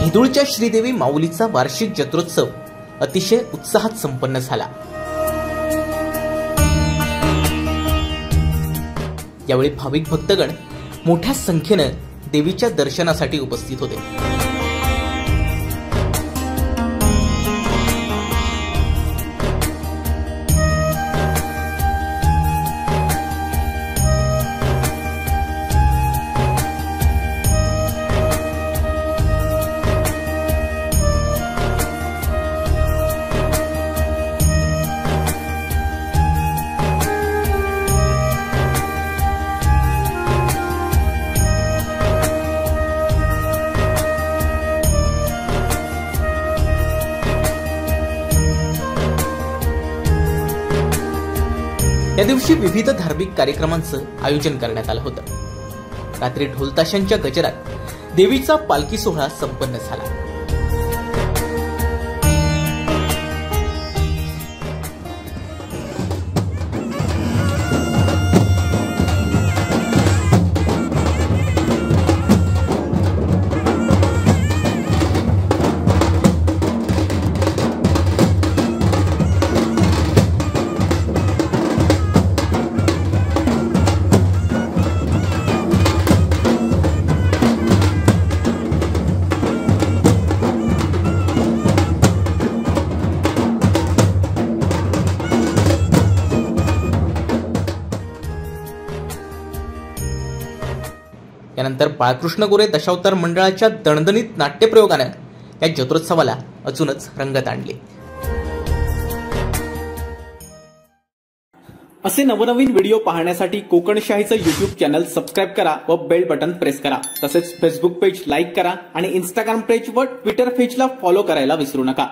धेदुळच्या श्रीदेवी माऊलीचा वार्षिक जत्रोत्सव अतिशय उत्साहात संपन्न झाला। यावेळी भाविक भक्तगण मोठ्या संख्येने देवीच्या दर्शनासाठी उपस्थित होते। या दिवशी विविध धार्मिक कार्यक्रमांचं आयोजन करण्यात आलं होतं। रात्री ढोलताशांच्या गजरात देवीचा पालखी सोहळा संपन्न झाला। यानंतर बाळकृष्ण गोरे दशावतार मंडळाच्या दणदणीत नाट्यप्रयोगानं या जत्रोत्सवाला अजूनच रंगत आणली। असे नवनवीन व्हिडिओ पाहण्यासाठी कोकणशाहीचं YouTube चॅनल सबस्क्राईब करा व बेल बटन प्रेस करा। तसेच फेसबुक पेज लाईक करा आणि इंस्टाग्राम पेज व ट्विटर पेजला फॉलो करायला विसरू नका।